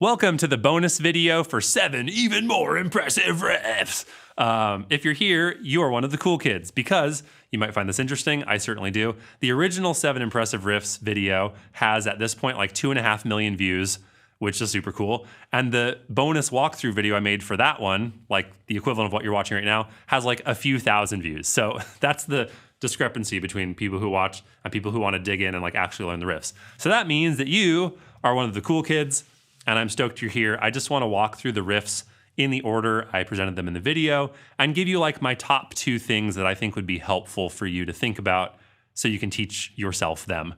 Welcome to the bonus video for 7 even more impressive riffs. If you're here, you are one of the cool kids because you might find this interesting. I certainly do. The original 7 impressive riffs video has at this point like 2.5 million views, which is super cool. And the bonus walkthrough video I made for that one, like the equivalent of what you're watching right now, has like a few thousand views. So that's the discrepancy between people who watch and people who want to dig in and like actually learn the riffs. So that means that you are one of the cool kids, and I'm stoked you're here. I just want to walk through the riffs in the order I presented them in the video and give you like my top 2 things that I think would be helpful for you to think about so you can teach yourself them.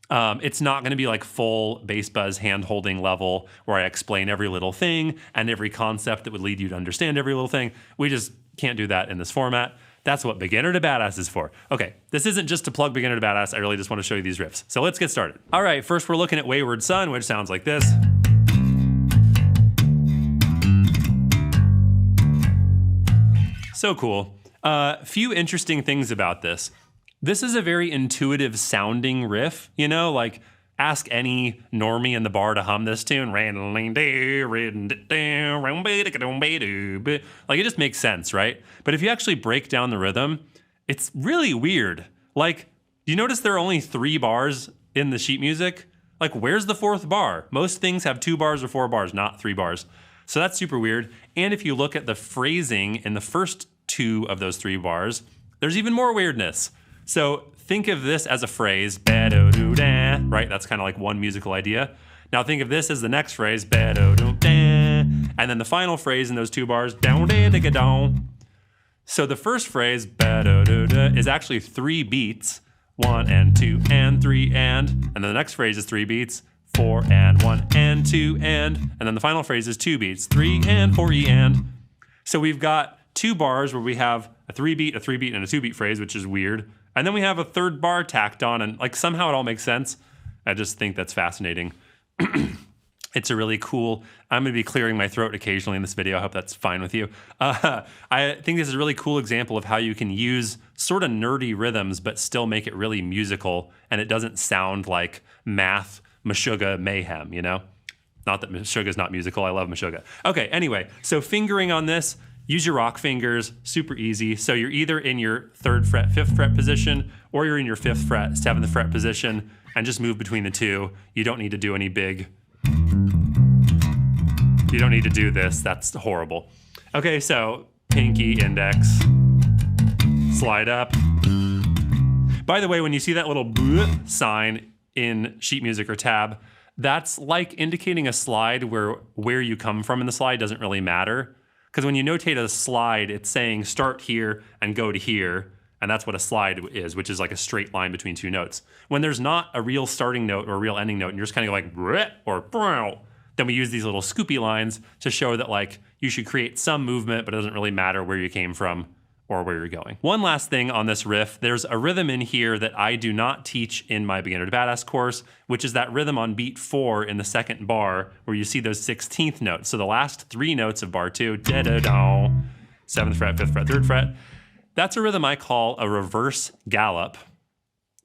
It's not going to be like full bass buzz hand-holding level where I explain every little thing and every concept that would lead you to understand every little thing. We just can't do that in this format. That's what Beginner to Badass is for. Okay, this isn't just to plug Beginner to Badass. I really just want to show you these riffs. So let's get started. All right, first we're looking at Wayward Son, which sounds like this. So cool. Few interesting things about this. This is a very intuitive sounding riff, you know, like ask any normie in the bar to hum this tune. Like it just makes sense, right? But if you actually break down the rhythm, it's really weird. Like, do you notice there are only 3 bars in the sheet music? Like, where's the 4th bar? Most things have 2 bars or 4 bars, not 3 bars. So that's super weird. And if you look at the phrasing in the first 2 of those 3 bars, there's even more weirdness. So think of this as a phrase, right? That's kind of like one musical idea. Now think of this as the next phrase, and then the final phrase in those 2 bars, so the first phrase, is actually 3 beats, 1 and 2 and 3 and then the next phrase is 3 beats, 4 and 1 and 2 and then the final phrase is 2 beats, 3 and 4 and. So we've got 2 bars where we have a 3 beat, and a 2 beat phrase, which is weird. And then we have a 3rd bar tacked on, and like somehow it all makes sense. I just think that's fascinating. It's a really cool, I'm gonna be clearing my throat occasionally in this video. I hope that's fine with you. I think this is a really cool example of how you can use sort of nerdy rhythms, but still make it really musical, and it doesn't sound like math, Meshuggah mayhem, you know? Not that Meshuggah's not musical, I love Meshuggah. Okay, anyway, so fingering on this, use your rock fingers, super easy. So you're either in your 3rd fret, 5th fret position, or you're in your 5th fret, 7th fret position, and just move between the 2. You don't need to do any big, you don't need to do this, that's horrible. Okay, so pinky, index, slide up. By the way, when you see that little sign in sheet music or tab, that's like indicating a slide where you come from in the slide doesn't really matter. Because when you notate a slide, it's saying start here and go to here, and that's what a slide is, which is like a straight line between 2 notes. When there's not a real starting note or a real ending note, and you're just kind of like, or then we use these little scoopy lines to show that like you should create some movement, but it doesn't really matter where you came from or where you're going. One last thing on this riff, there's a rhythm in here that I do not teach in my Beginner to Badass course, which is that rhythm on beat 4 in the 2nd bar where you see those 16th notes. So the last 3 notes of bar 2, 7th fret, 5th fret, 3rd fret. That's a rhythm I call a reverse gallop.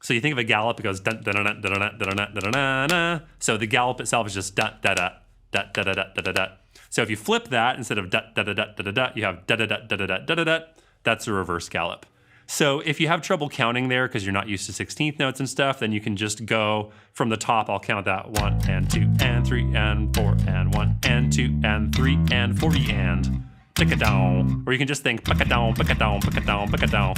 So you think of a gallop, it goes da da da da da da da da da da. So the gallop itself is just da da da da da da da da da. So if you flip that, instead of da da da da da da, you have da da da da da da da da. That's a reverse gallop. So if you have trouble counting there because you're not used to 16th notes and stuff, then you can just go from the top. I'll count that 1 and 2 and 3 and 4 and 1 and 2 and 3 and 4 and tick-a-down. Or you can just think pick-a-down, pick-a-down, pick-a-down, pick-a-down.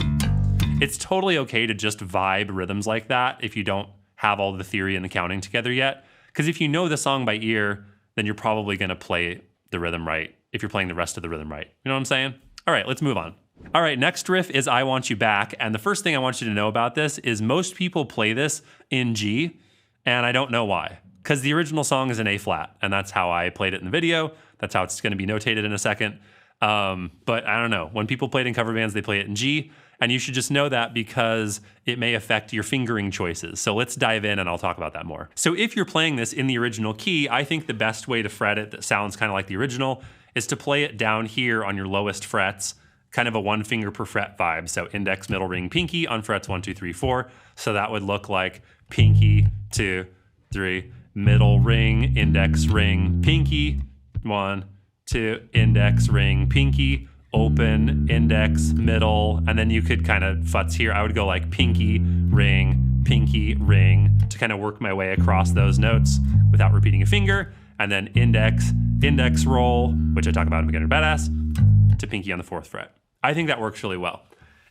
It's totally okay to just vibe rhythms like that if you don't have all the theory and the counting together yet. Because if you know the song by ear, then you're probably going to play the rhythm right if you're playing the rest of the rhythm right. You know what I'm saying? All right, let's move on. All right, next riff is I Want You Back. And the first thing I want you to know about this is most people play this in G, and I don't know why. Because the original song is in A flat, and that's how I played it in the video. That's how it's going to be notated in a second. But I don't know. When people play it in cover bands, they play it in G, and you should just know that because it may affect your fingering choices. So let's dive in and I'll talk about that more. So if you're playing this in the original key, I think the best way to fret it that sounds kind of like the original is to play it down here on your lowest frets, kind of a 1 finger per fret vibe. So index, middle, ring, pinky on frets 1, 2, 3, 4. So that would look like pinky, 2, 3, middle ring, index ring, pinky, 1, 2, index ring, pinky, open, index, middle, and then you could kind of futz here. I would go like pinky, ring, to kind of work my way across those notes without repeating a finger, and then index roll, which I talk about in Beginner Badass, to pinky on the 4th fret. I think that works really well.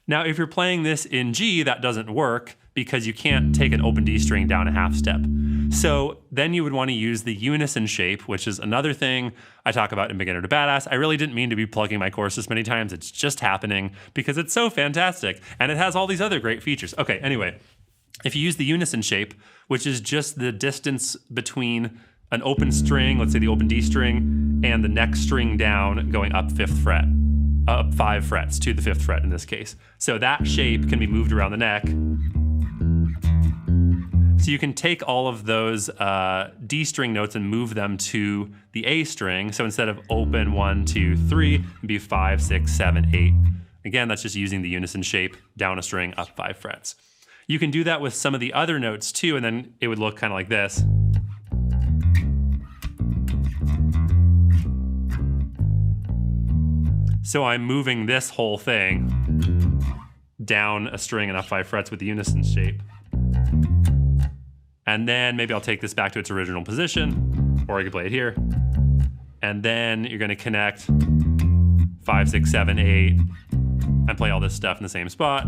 Now, if you're playing this in G, that doesn't work because you can't take an open D string down a half step. So then you would want to use the unison shape, which is another thing I talk about in Beginner to Badass. I really didn't mean to be plugging my course this many times. It's just happening because it's so fantastic. And it has all these other great features. Okay, anyway, if you use the unison shape, which is just the distance between an open string, let's say the open D string, and the next string down going up 5th fret. Up 5 frets to the 5th fret in this case. So that shape can be moved around the neck. So you can take all of those D string notes and move them to the A string. So instead of open 1, 2, 3, it'd be 5, 6, 7, 8. Again, that's just using the unison shape, down a string, up 5 frets. You can do that with some of the other notes too, and then it would look kind of like this. So I'm moving this whole thing down a string and up 5 frets with the unison shape. And then maybe I'll take this back to its original position, or I could play it here. And then you're gonna connect 5, 6, 7, 8, and play all this stuff in the same spot.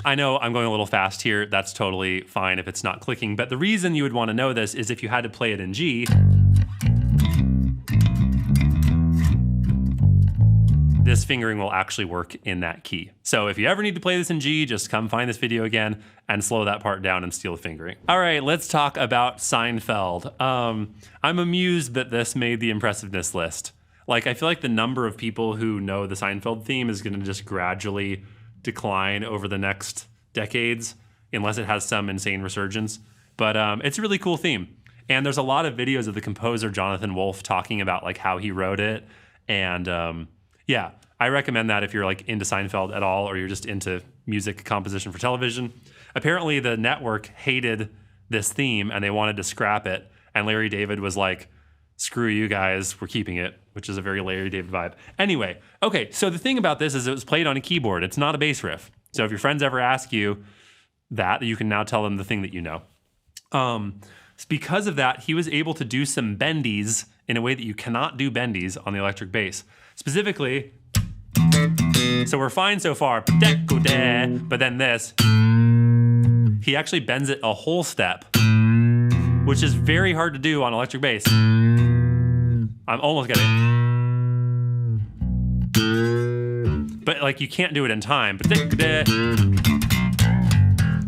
I know I'm going a little fast here. That's totally fine if it's not clicking. But the reason you would wanna know this is if you had to play it in G, this fingering will actually work in that key. So if you ever need to play this in G, just come find this video again and slow that part down and steal the fingering. All right, let's talk about Seinfeld. I'm amused that this made the impressiveness list. Like, I feel like the number of people who know the Seinfeld theme is gonna just gradually decline over the next decades, unless it has some insane resurgence. But it's a really cool theme. And there's a lot of videos of the composer, Jonathan Wolff, talking about like how he wrote it. And yeah, I recommend that if you're like into Seinfeld at all, or you're just into music composition for television. Apparently the network hated this theme and they wanted to scrap it. And Larry David was like, screw you guys, we're keeping it, which is a very Larry David vibe. Anyway, okay, so the thing about this is it was played on a keyboard. It's not a bass riff. So if your friends ever ask you that, you can now tell them the thing that you know. Because of that, he was able to do some bendies in a way that you cannot do bendies on the electric bass. Specifically, so we're fine so far, but then this, he actually bends it a whole step, which is very hard to do on electric bass. I'm almost getting it. But like you can't do it in time.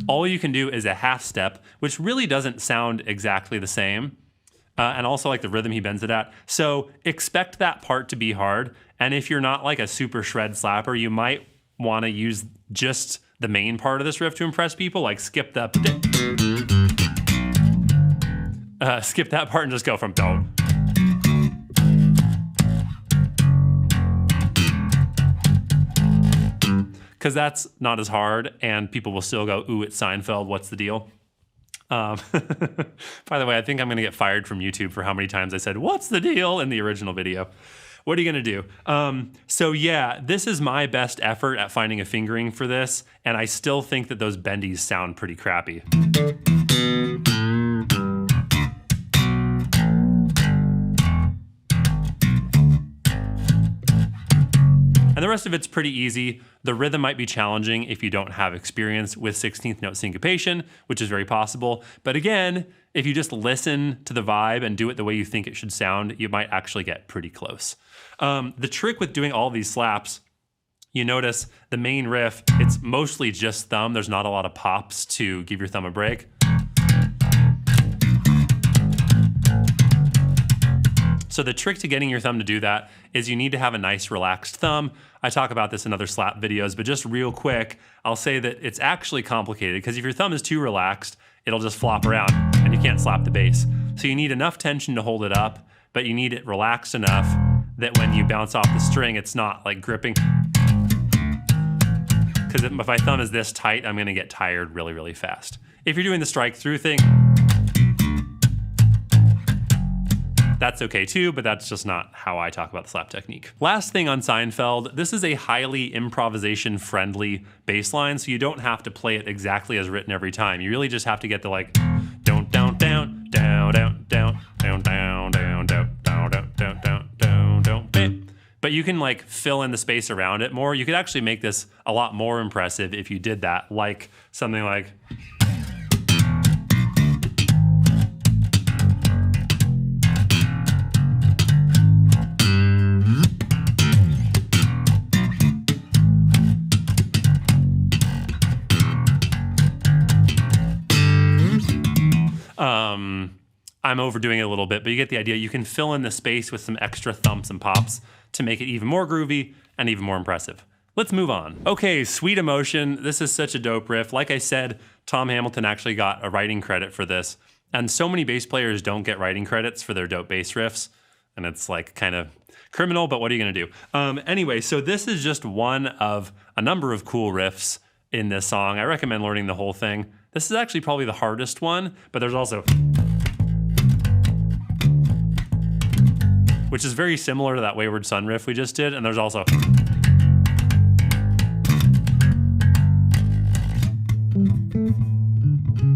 All you can do is a half step, which really doesn't sound exactly the same. And also like the rhythm he bends it at. So expect that part to be hard. And if you're not like a super shred slapper, you might want to use just the main part of this riff to impress people, like skip that part and just go from don't. Because that's not as hard and people will still go, ooh, it's Seinfeld, what's the deal? By the way, I think I'm going to get fired from YouTube for how many times I said, what's the deal in the original video. What are you going to do? So yeah, this is my best effort at finding a fingering for this, and I still think that those bendies sound pretty crappy. And the rest of it's pretty easy. The rhythm might be challenging if you don't have experience with 16th note syncopation, which is very possible. But again, if you just listen to the vibe and do it the way you think it should sound, you might actually get pretty close. The trick with doing all these slaps, you notice the main riff, it's mostly just thumb. There's not a lot of pops to give your thumb a break. So the trick to getting your thumb to do that is you need to have a nice relaxed thumb. I talk about this in other slap videos, but just real quick, I'll say that it's actually complicated because if your thumb is too relaxed, it'll just flop around and you can't slap the bass. So you need enough tension to hold it up, but you need it relaxed enough that when you bounce off the string, it's not like gripping. Because if my thumb is this tight, I'm gonna get tired really, really fast. If you're doing the strike through thing, That's okay too, but that's just not how I talk about the slap technique. Last thing on Seinfeld, this is a highly improvisation-friendly bass line, so you don't have to play it exactly as written every time. You really just have to get the like, down, down, down, down, down, down, down, down, down, down, down, down, down, down, down, down. But you can like fill in the space around it more. You could actually make this a lot more impressive if you did that, like something like. I'm overdoing it a little bit, but you get the idea. You can fill in the space with some extra thumps and pops to make it even more groovy and even more impressive. Let's move on. Okay, Sweet Emotion. This is such a dope riff. Like I said, Tom Hamilton actually got a writing credit for this. And so many bass players don't get writing credits for their dope bass riffs. And it's like kind of criminal, but what are you gonna do? Anyway, so this is just one of a number of cool riffs in this song. I recommend learning the whole thing. This is actually probably the hardest one, but there's also, which is very similar to that Wayward Son riff we just did. And there's also,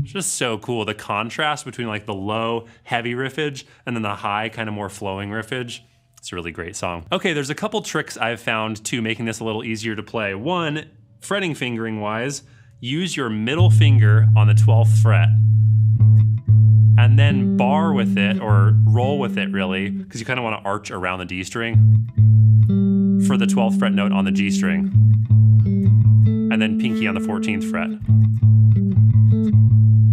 it's just so cool. The contrast between like the low, heavy riffage and then the high, kind of more flowing riffage. It's a really great song. Okay, there's a couple tricks I've found to making this a little easier to play. One, fretting fingering wise, use your middle finger on the 12th fret and then bar with it or roll with it really, because you kind of want to arch around the D string for the 12th fret note on the G string, and then pinky on the 14th fret.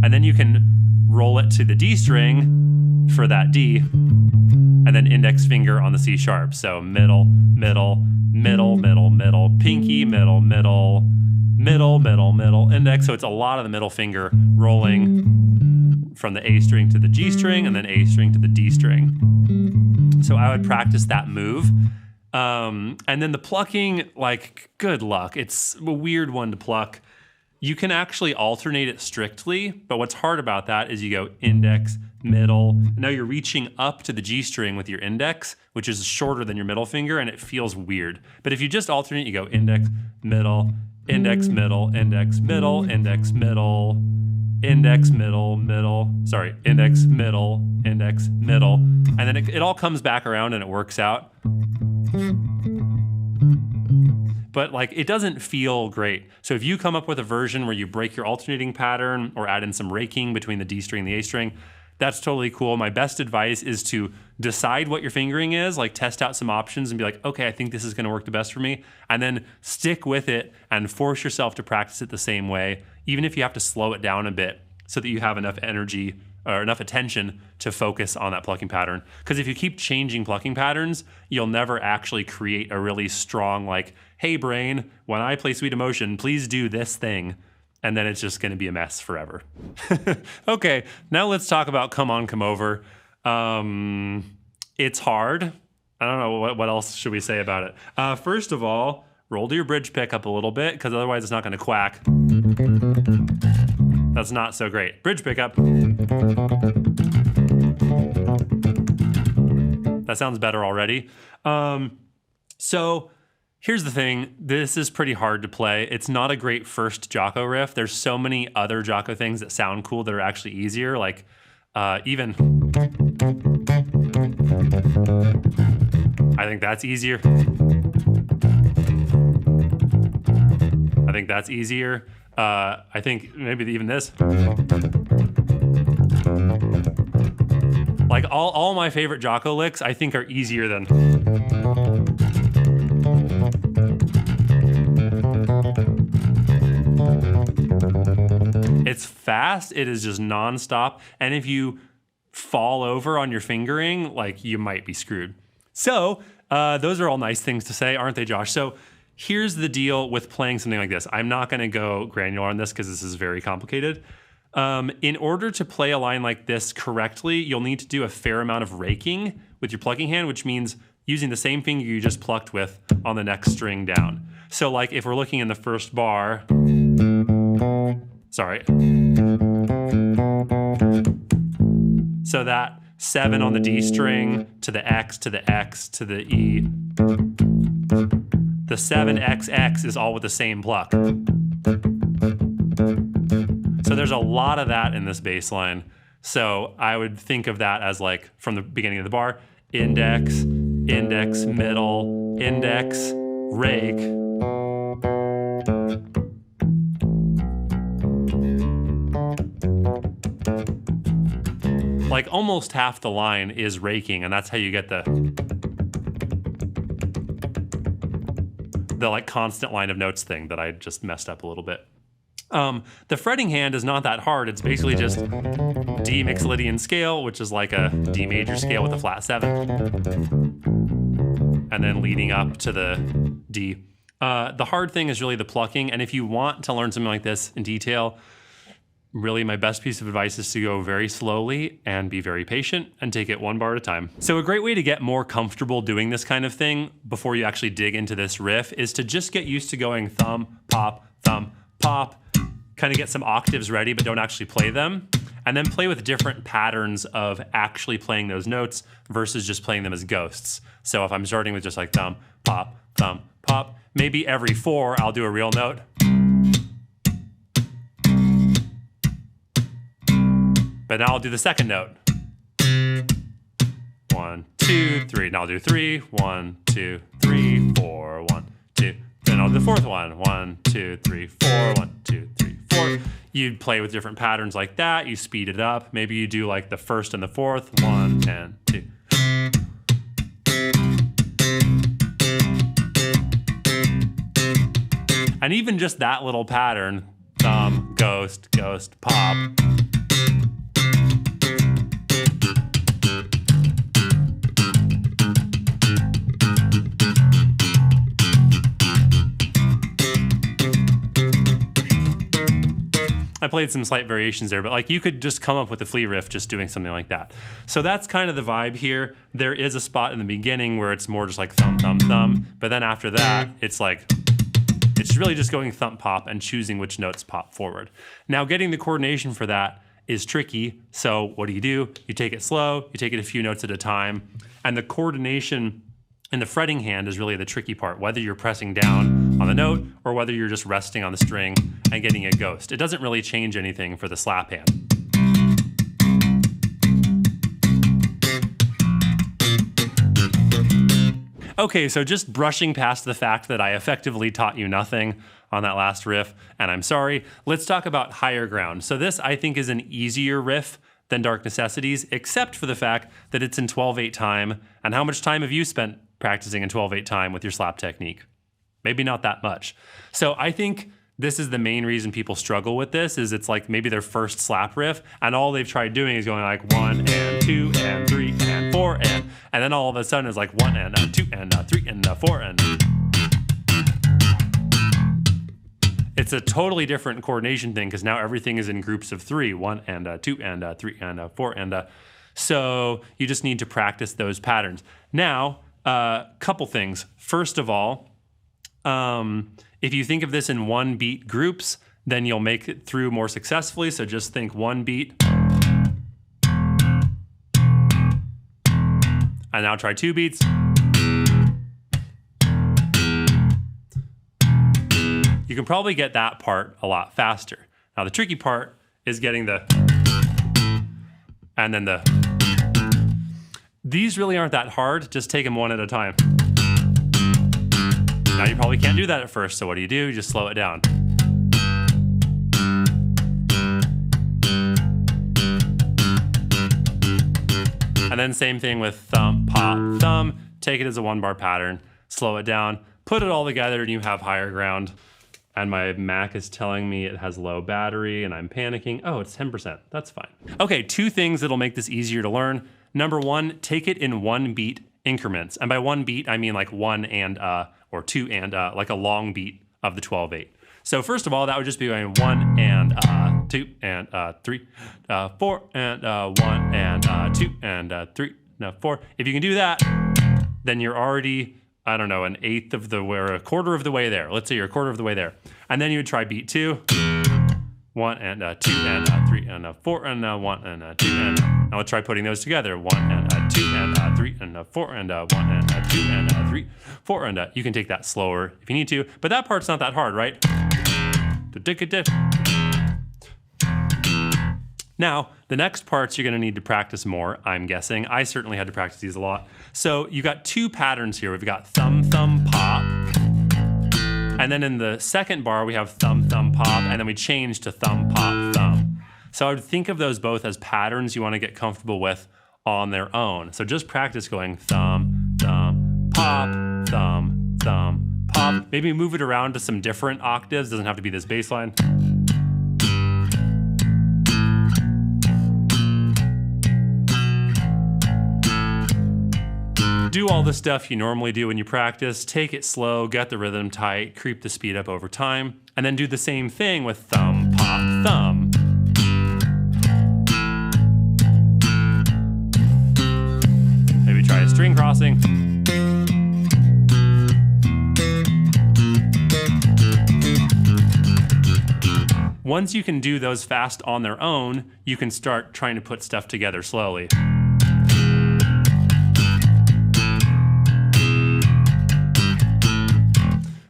And then you can roll it to the D string for that D, and then index finger on the C sharp. So middle, middle, middle, middle, middle, pinky, middle, middle, middle, middle, middle, index. So it's a lot of the middle finger rolling from the A string to the G string and then A string to the D string. So I would practice that move. And then the plucking, like, good luck. It's a weird one to pluck. You can actually alternate it strictly, but what's hard about that is you go index, middle. Now you're reaching up to the G string with your index, which is shorter than your middle finger, and it feels weird. But if you just alternate, you go index, middle, index, middle, index, middle, index, middle, index, middle, middle, sorry, index, middle, index, middle. And then it all comes back around and it works out. But like, it doesn't feel great. So if you come up with a version where you break your alternating pattern or add in some raking between the D string and the A string, that's totally cool. My best advice is to decide what your fingering is, like test out some options and be like, okay, I think this is gonna work the best for me. And then stick with it and force yourself to practice it the same way, even if you have to slow it down a bit so that you have enough energy or enough attention to focus on that plucking pattern. Because if you keep changing plucking patterns, you'll never actually create a really strong, like, hey brain, when I play Sweet Emotion, please do this thing. And then it's just gonna be a mess forever. Okay, now let's talk about Come On, Come Over. It's hard. I don't know, what else should we say about it? First of all, roll to your bridge pickup a little bit, because otherwise it's not gonna quack. That's not so great. Bridge pickup. That sounds better already. So here's the thing. This is pretty hard to play. It's not a great first Jocko riff. There's so many other Jocko things that sound cool that are actually easier. Like even, I think that's easier. I think that's easier. I think maybe even this. Like all my favorite Jocko licks, I think are easier than. It's fast, it is just nonstop, and if you fall over on your fingering, like you might be screwed. So those are all nice things to say, aren't they, Josh? So here's the deal with playing something like this. I'm not gonna go granular on this because this is very complicated. In order to play a line like this correctly, you'll need to do a fair amount of raking with your plucking hand, which means using the same finger you just plucked with on the next string down. So like if we're looking in the first bar, sorry. So that 7 on the D string to the X to the X to the E. The 7XX is all with the same pluck. So there's a lot of that in this bass line. So I would think of that as like from the beginning of the bar, index, index, middle, index, rake. Like almost half the line is raking, and that's how you get the like constant line of notes thing that I just messed up a little bit. The fretting hand is not that hard. It's basically just D Mixolydian scale, which is like a D major scale with a flat 7. And then leading up to the D. The hard thing is really the plucking. And if you want to learn something like this in detail, really my best piece of advice is to go very slowly and be very patient and take it one bar at a time. So a great way to get more comfortable doing this kind of thing before you actually dig into this riff is to just get used to going thumb, pop, kind of get some octaves ready, but don't actually play them. And then play with different patterns of actually playing those notes versus just playing them as ghosts. So if I'm starting with just like thumb, pop, maybe every 4 I'll do a real note. But now I'll do the second note. 1, 2, 3. Now I'll do 3. 1, 2, 3, 4. 1, 2. Then I'll do the fourth one. 1, 2, 3, 4. 1, 2, 3, 4. You'd play with different patterns like that. You speed it up. Maybe you do like the first and the fourth. 1 and 2. And even just that little pattern, thumb, ghost, ghost, pop. I played some slight variations there, but like you could just come up with a flea riff just doing something like that. So that's kind of the vibe here. There is a spot in the beginning where it's more just like thumb, thumb, thumb. But then after that, it's like, it's really just going thump, pop and choosing which notes pop forward. Now getting the coordination for that is tricky. So what do? You take it slow, you take it a few notes at a time. And the coordination in the fretting hand is really the tricky part, whether you're pressing down on the note or whether you're just resting on the string and getting a ghost. It doesn't really change anything for the slap hand. Okay, so just brushing past the fact that I effectively taught you nothing on that last riff, and I'm sorry, let's talk about Higher Ground. So this, I think, is an easier riff than Dark Necessities, except for the fact that it's in 12/8 time. And how much time have you spent practicing in 12/8 time with your slap technique? Maybe not that much. So I think this is the main reason people struggle with this, is it's like maybe their first slap riff, and all they've tried doing is going like 1 and 2 and 3 and 4 and then all of a sudden it's like 1 and 2 and 3 and 4 and. It's a totally different coordination thing because now everything is in groups of 3, 1 and 2 and 3 and 4 and so you just need to practice those patterns. Now, couple things. First of all, if you think of this in 1 beat groups, then you'll make it through more successfully. So just think 1 beat. And now try 2 beats. You can probably get that part a lot faster. Now the tricky part is getting the, and then the. These really aren't that hard, just take them one at a time. Now you probably can't do that at first, so what do? You just slow it down. And then same thing with thumb, pop, thumb, take it as a 1-bar pattern, slow it down, put it all together and you have Higher Ground. And my Mac is telling me it has low battery and I'm panicking. Oh, it's 10%, that's fine. Okay, 2 things that'll make this easier to learn. Number 1, take it in 1 beat increments. And by 1 beat, I mean like 1 and or 2 and like a long beat of the 12/8. So first of all, that would just be going 1 and 2 and 3, 4 and 1 and 2 and 3, 4. If you can do that, then you're already, I don't know, 1/8 of the way or 1/4 of the way there. Let's say you're 1/4 of the way there. And then you would try beat 2, 1 and 2 and 3 and a 4 and a 1 and a 2 and now let's try putting those together. 1 and a 2 and a 3 and a 4 and a 1 and a 2 and a 3, 4 and a. You can take that slower if you need to, but that part's not that hard, right? Now, the next parts you're going to need to practice more, I'm guessing. I certainly had to practice these a lot. So you got two patterns here. We've got thumb, thumb, pop. And then in the second bar, we have thumb, thumb, pop. And then we change to thumb, pop, thumb. So I would think of those both as patterns you want to get comfortable with on their own. So just practice going thumb, thumb, pop, thumb, thumb, pop. Maybe move it around to some different octaves. Doesn't have to be this bass line. Do all the stuff you normally do when you practice, take it slow, get the rhythm tight, creep the speed up over time, and then do the same thing with thumb, pop, thumb. Maybe try a string crossing. Once you can do those fast on their own, you can start trying to put stuff together slowly.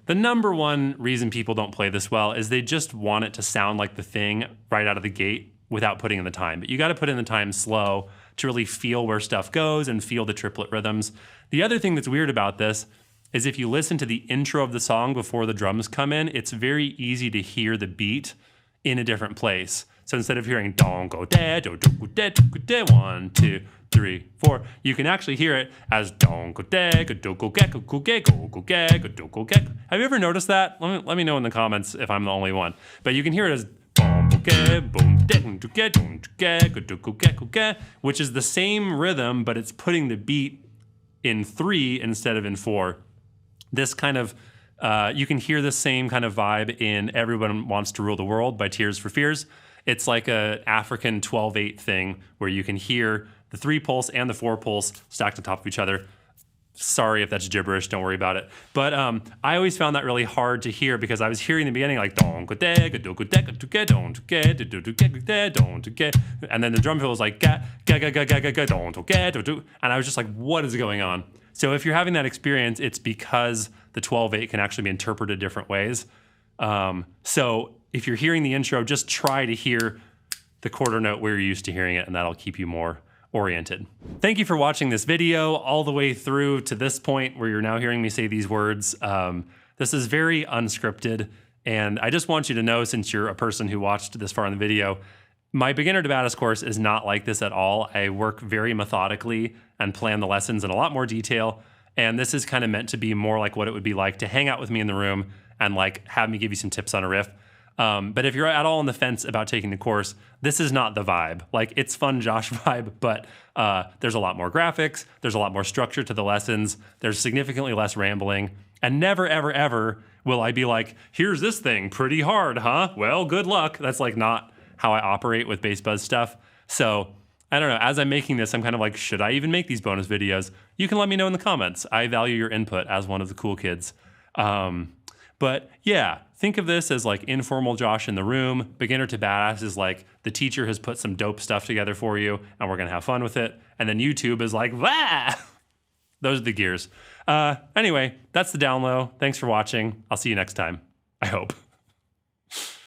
The number one reason people don't play this well is they just want it to sound like the thing right out of the gate without putting in the time. But you got to put in the time slow to really feel where stuff goes and feel the triplet rhythms. The other thing that's weird about this is if you listen to the intro of the song before the drums come in, it's very easy to hear the beat in a different place. So instead of hearing don go da do do go da do go da 1 2 3 4, you can actually hear it as don go da go do go ga go go ga go go ga go do go ga. Have you ever noticed that? Let me know in the comments if I'm the only one. But you can hear it as boom ga boom da do ga do ga go do go ga go ga, which is the same rhythm, but it's putting the beat in 3 instead of in 4. This kind of you can hear the same kind of vibe in Everyone Wants to Rule the World by Tears for Fears. It's like a African 12/8 thing where you can hear the 3 pulse and the 4 pulse stacked on top of each other. Sorry if that's gibberish, don't worry about it. But I always found that really hard to hear because I was hearing the beginning like don go da go do go da go do ga don do ga do do ga da don do ga, and then the drum fill was like ga ga ga ga ga ga don do ga do do, and I was just like, what is going on? So if you're having that experience, it's because the 12/8 can actually be interpreted different ways. So if you're hearing the intro, just try to hear the quarter note where you're used to hearing it, and that'll keep you more oriented. Thank you for watching this video all the way through to this point where you're now hearing me say these words. This is very unscripted, and I just want you to know, since you're a person who watched this far in the video, my beginner to baddest course is not like this at all. I work very methodically and plan the lessons in a lot more detail, and this is kind of meant to be more like what it would be like to hang out with me in the room and like have me give you some tips on a riff. But if you're at all on the fence about taking the course, this is not the vibe. Like, it's fun Josh vibe, but there's a lot more graphics, there's a lot more structure to the lessons, there's significantly less rambling, and never, ever, ever will I be like, here's this thing, pretty hard, huh? Well, good luck. That's like not how I operate with Bass Buzz stuff. So I don't know, as I'm making this, I'm kind of like, should I even make these bonus videos? You can let me know in the comments. I value your input as one of the cool kids. But yeah, think of this as like informal Josh in the room. Beginner to badass is like the teacher has put some dope stuff together for you and we're gonna have fun with it. And then YouTube is like, wah! Those are the gears. Anyway, that's the down low. Thanks for watching. I'll see you next time. I hope.